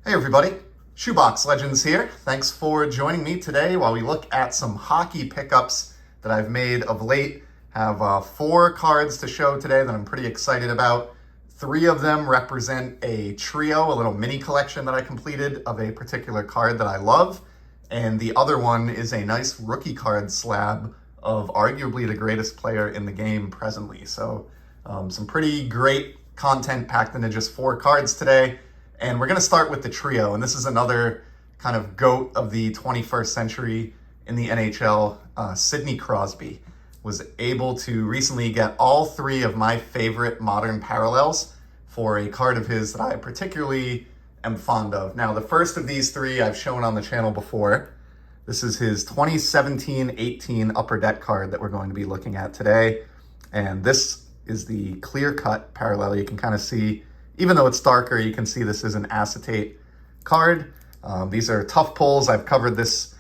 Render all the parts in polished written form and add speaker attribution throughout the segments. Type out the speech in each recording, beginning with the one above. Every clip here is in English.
Speaker 1: Hey everybody, Shoebox Legends here. Thanks for joining me today while we look at some hockey pickups that I've made of late. Have 4 cards to show today that I'm pretty excited about. 3 of them represent a trio, a little mini collection that I completed of a particular card that I love. And the other one is a nice rookie card slab of arguably the greatest player in the game presently. So some pretty great content packed into just 4 cards today. And we're going to start with the trio, and this is another kind of GOAT of the 21st century in the NHL. Sidney Crosby was able to recently get all 3 of my favorite modern parallels for a card of his that I particularly am fond of. Now, the first of these 3 I've shown on the channel before. This is his 2017-18 Upper Deck card that we're going to be looking at today. And this is the clear-cut parallel. You can kind of see, even though it's darker, you can see this is an acetate card. These are tough pulls. I've covered this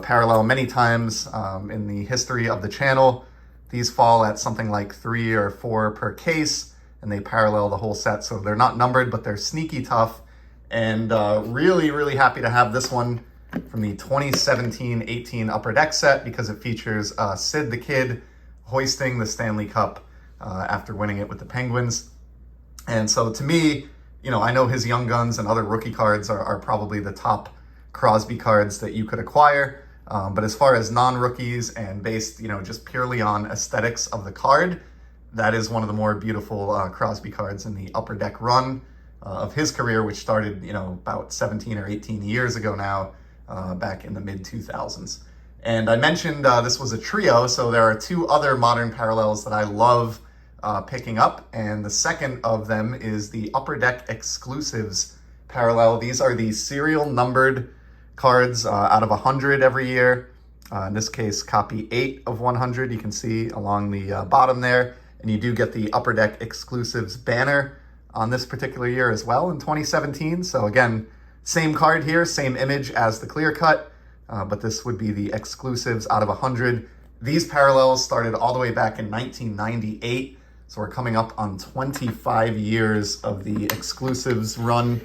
Speaker 1: parallel many times in the history of the channel. These fall at something like 3 or 4 per case, and they parallel the whole set. So they're not numbered, but they're sneaky tough. And really, really happy to have this one from the 2017-18 Upper Deck set because it features Sid the Kid hoisting the Stanley Cup after winning it with the Penguins. And so to me, I know his Young Guns and other rookie cards are probably the top Crosby cards that you could acquire. But as far as non-rookies and based, just purely on aesthetics of the card, that is one of the more beautiful Crosby cards in the Upper Deck run of his career, which started, about 17 or 18 years ago now, back in the mid-2000s. And I mentioned this was a trio, so there are 2 other modern parallels that I love picking up, and the second of them is the Upper Deck Exclusives parallel. These are the serial numbered cards out of 100 every year. In this case, copy 8 of 100, you can see along the bottom there, and you do get the Upper Deck Exclusives banner on this particular year as well in 2017. So again, same card here, same image as the clear cut, but this would be the Exclusives out of 100. These parallels started all the way back in 1998. So we're coming up on 25 years of the Exclusives run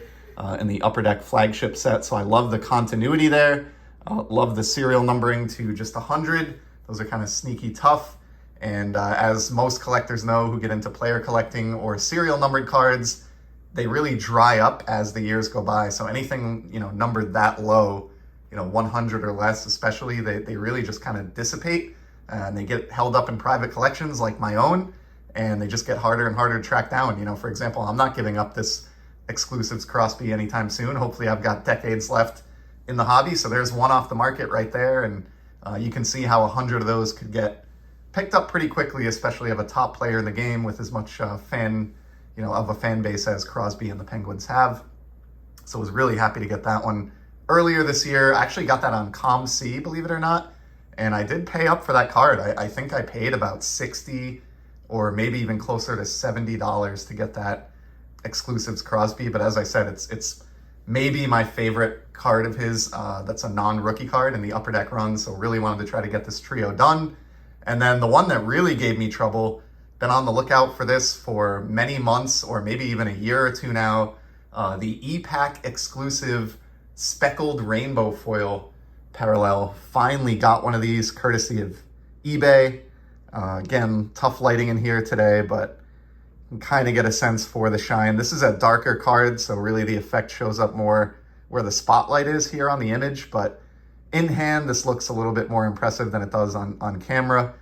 Speaker 1: in the Upper Deck flagship set. So I love the continuity there. Love the serial numbering to just 100. Those are kind of sneaky tough. And as most collectors know who get into player collecting or serial numbered cards, they really dry up as the years go by. So anything, numbered that low, 100 or less especially, they really just kind of dissipate and they get held up in private collections like my own. And they just get harder and harder to track down. For example, I'm not giving up this Exclusives Crosby anytime soon. Hopefully I've got decades left in the hobby. So there's one off the market right there. And you can see how 100 of those could get picked up pretty quickly, especially of a top player in the game with as much of a fan base as Crosby and the Penguins have. So I was really happy to get that one earlier this year. I actually got that on ComC, believe it or not. And I did pay up for that card. I think I paid about $60 or maybe even closer to $70 to get that Exclusives Crosby. But as I said, it's maybe my favorite card of his that's a non-rookie card in the Upper Deck run. So really wanted to try to get this trio done. And then the one that really gave me trouble, been on the lookout for this for many months or maybe even a year or 2 now, the E-Pack Exclusive Speckled Rainbow Foil parallel. Finally got one of these courtesy of eBay. Again, tough lighting in here today, but you can kind of get a sense for the shine. This is a darker card, so really the effect shows up more where the spotlight is here on the image, but in hand, this looks a little bit more impressive than it does on camera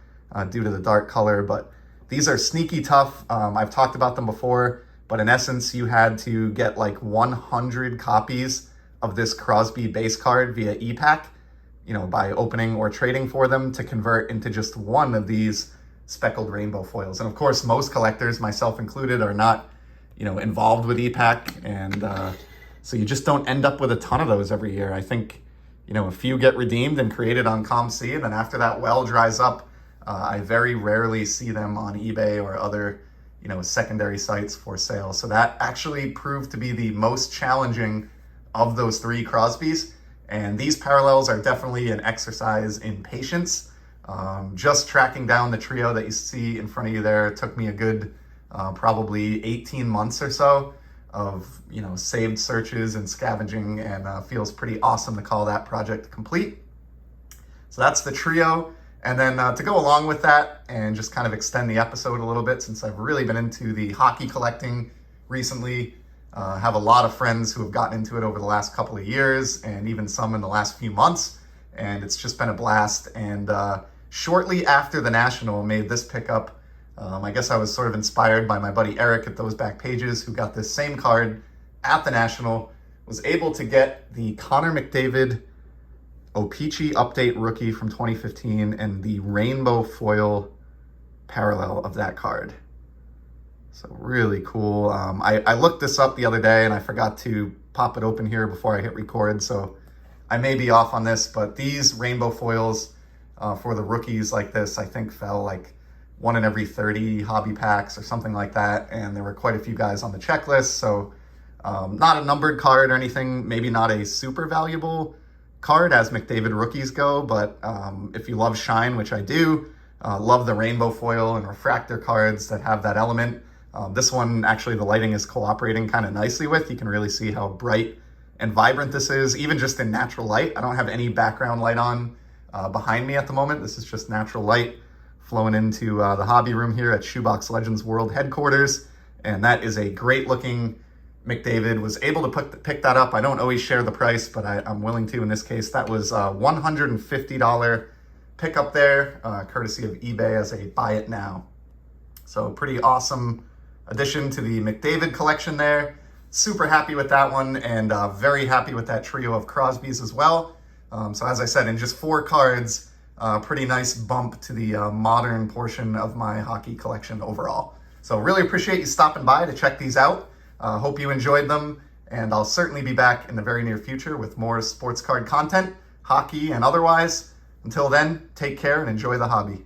Speaker 1: due to the dark color, but these are sneaky tough. I've talked about them before, but in essence, you had to get like 100 copies of this Crosby base card via E-Pack, by opening or trading for them to convert into just one of these speckled rainbow foils. And of course, most collectors, myself included, are not, involved with E-Pack. And so you just don't end up with a ton of those every year. I think, a few get redeemed and created on ComC, and then after that well dries up, I very rarely see them on eBay or other, secondary sites for sale. So that actually proved to be the most challenging of those 3 Crosbys. And these parallels are definitely an exercise in patience. Just tracking down the trio that you see in front of you there took me a good probably 18 months or so. of saved searches and scavenging, and feels pretty awesome to call that project complete. So that's the trio. And then to go along with that and just kind of extend the episode a little bit, since I've really been into the hockey collecting recently, have a lot of friends who have gotten into it over the last couple of years, and even some in the last few months, and it's just been a blast. And shortly after the National made this pickup, I guess I was sort of inspired by my buddy Eric at Those Back Pages, who got this same card at the National, was able to get the Connor McDavid O-Pee-Chee Update Rookie from 2015 and the rainbow foil parallel of that card. So really cool. I looked this up the other day and I forgot to pop it open here before I hit record, so I may be off on this, but these rainbow foils for the rookies like this, I think fell like 1 in every 30 hobby packs or something like that, and there were quite a few guys on the checklist. So not a numbered card or anything, maybe not a super valuable card as McDavid rookies go, but if you love shine, which I do, love the rainbow foil and refractor cards that have that element. This one, actually, the lighting is cooperating kind of nicely with. You can really see how bright and vibrant this is, even just in natural light. I don't have any background light on behind me at the moment. This is just natural light flowing into the hobby room here at Shoebox Legends World headquarters. And that is a great looking McDavid. Was able to pick that up. I don't always share the price, but I'm willing to in this case. That was a $150 pickup there, courtesy of eBay as a buy it now. So pretty awesome addition to the McDavid collection there. Super happy with that one, and very happy with that trio of Crosbys as well. So as I said, in just 4 cards, pretty nice bump to the modern portion of my hockey collection overall. So really appreciate you stopping by to check these out. Hope you enjoyed them, and I'll certainly be back in the very near future with more sports card content, hockey and otherwise. Until then, take care and enjoy the hobby.